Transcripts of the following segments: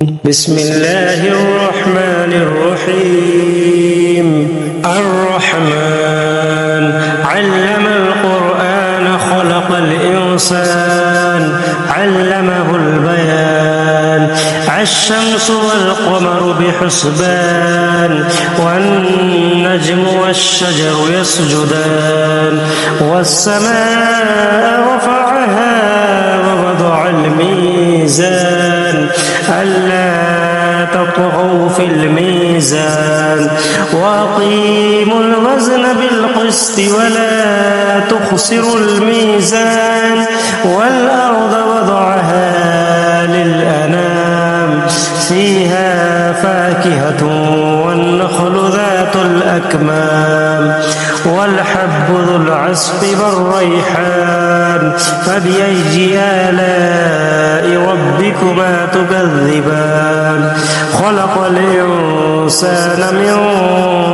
بسم الله الرحمن الرحيم الرحمن علم القرآن خلق الإنسان علمه البيان الشمس والقمر بحسبان والنجم والشجر يسجدان والسماء رفعها ووضع الميزان ألا تطغوا في الميزان وأقيموا الوزن بالقسط ولا تخسروا الميزان والأرض وضعها للأنام فيها فاكهة والنخل ذات الأكمام والحب ذو العصف والريحان فبأي آلاء ربكما تكذبان خلق الإنسان من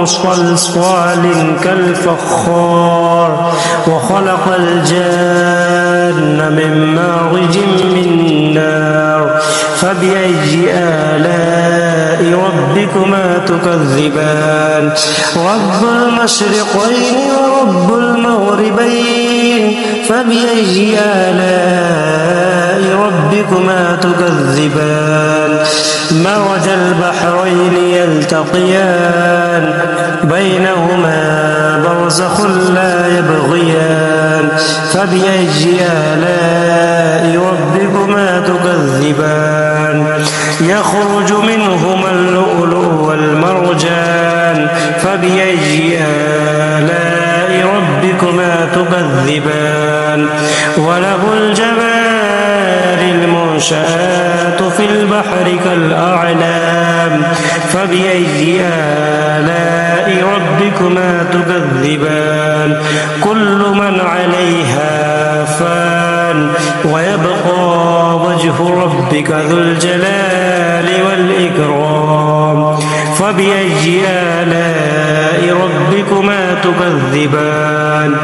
صلصال كالفخار وخلق الجان من مارج من نار فبأي آلاء ربكما تكذبان رب المشرقين ورب المغربين فبأي آلاء ربكما تكذبان مرج البحرين يلتقيان بينهما برزخ لا يبغيان فبأي آلاء ربكما تكذبان يخرج منهما اللؤلؤ والمرجان فبأي آلاء ربكما تكذبان وله الجوار المنشآت في البحر كالأعلام فبأي آلاء ربكما تكذبان كل من عليها فان ويبقى وجه ربك ذو الجلال والإكرام فبأي آلاء ربكما تكذبان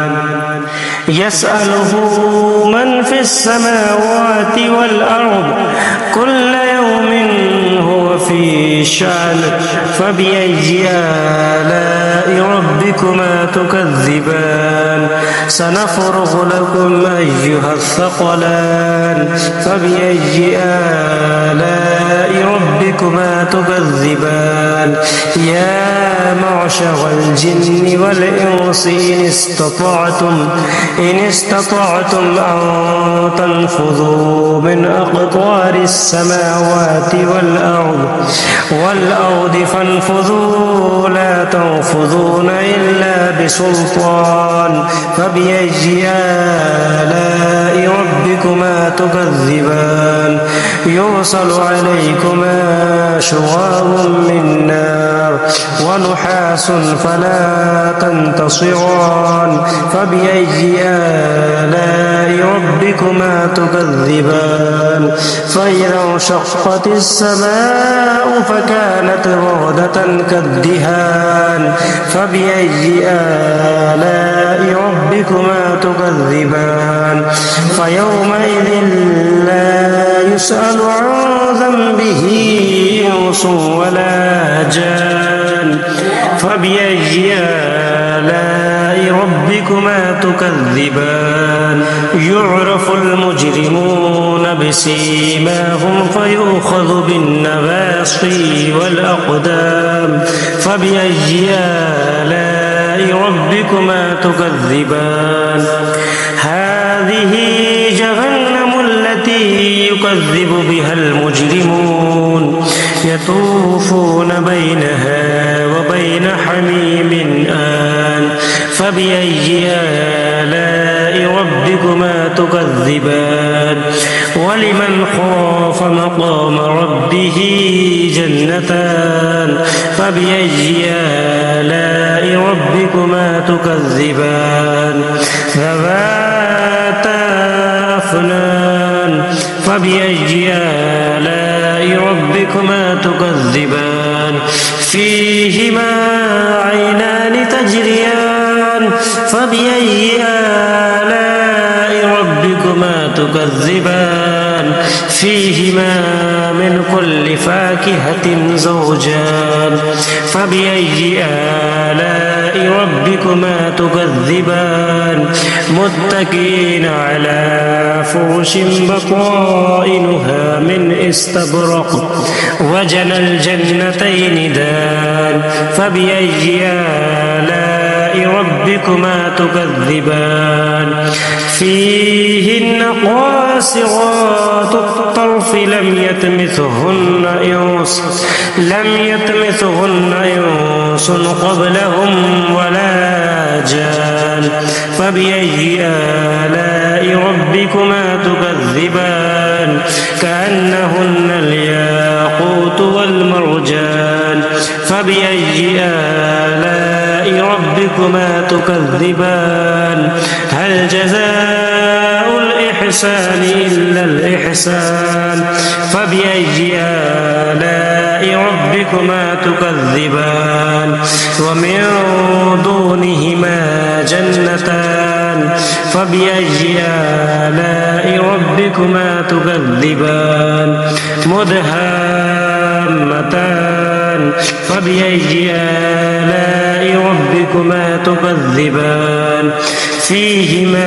يسأله من في السماوات والأرض كل يوم هو في شأن فبأي آلاء ربكما تكذبان سنفرغ لكم أيها الثقلان فبأي آلاء ربكما تكذبان يا معشر الجن والإنس إن استطعتم أن تنفذوا من أقطار السماوات والأرض فانفذوا لا تنفذون إلا بسلطان فبأي آلاء ربكما تكذبان يرسل عليكما شواظ من نار ونحاس فلا تنتصران فبأي آلاء ربكما تكذبان فإذا انشقت السماء فكانت وردة كالدهان فبأي آلاء ربكما تكذبان فيومئذ لا يسأل عن ذنبه إنس ولا جان فبأي آلاء ربكما تكذبان يعرف المجرمون بسيماهم فيؤخذ بالنواصي والأقدام فبأي آلاء ربكما تكذبان هذه جهنم التي يكذب بها المجرمون يطوفون بينها وبين حميم آن فبأي آلاء ربكما تكذبان ولمن خاف مقام ربه جنتان فبأي آلاء ربكما تكذبان ذواتا أفنان فبأي آلاء ربكما تكذبان فيهما عينان تجريان فبأي آلاء ربكما تكذبان نضان فيهما من كل فاكهة زوجان فبأي آلاء ربكما تكذبان متكئين على فرش بطائنها من استبرق وجنى الجنتين دان فبأي آلاء ربكما تكذبان فيهن قاصرات الطرف لم يطمثهن إنس قبلهم ولا جان فبأي آلاء ربكما تكذبان كأنهن الياقوت والمرجان فبأي آلاء ربكما تكذبان هل جزاء الإحسان إلا الإحسان فبأي آلاء ربكما تكذبان ومن دونهما جنتان فبأي آلاء ربكما تكذبان مدهامتان فبأي آلاء ربكما تكذبان فيهما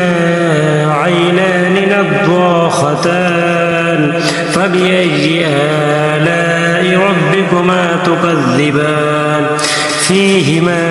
عينان نضاختان فبأي آلاء ربكما تكذبان فيهما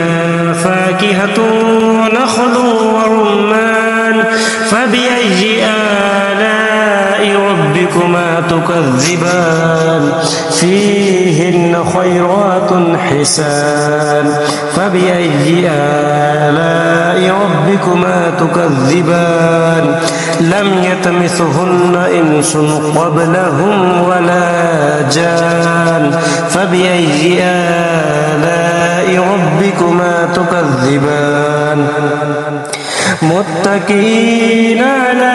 فاكهة ونخل ورمان فبأي آلاء ربكما تكذبان فيهن خيرات حسان فبأي آلاء ربكما تكذبان لم يطمثهن إنس قبلهم ولا جان فبأي آلاء ربكما تكذبان متكئين على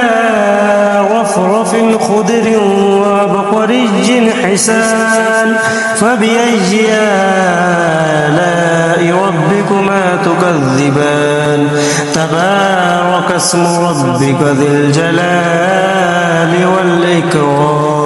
رفرف خضر وعبقري حسان فبأي آلاء ربكما تكذبان تبارك اسم ربك ذي الجلال والإكرام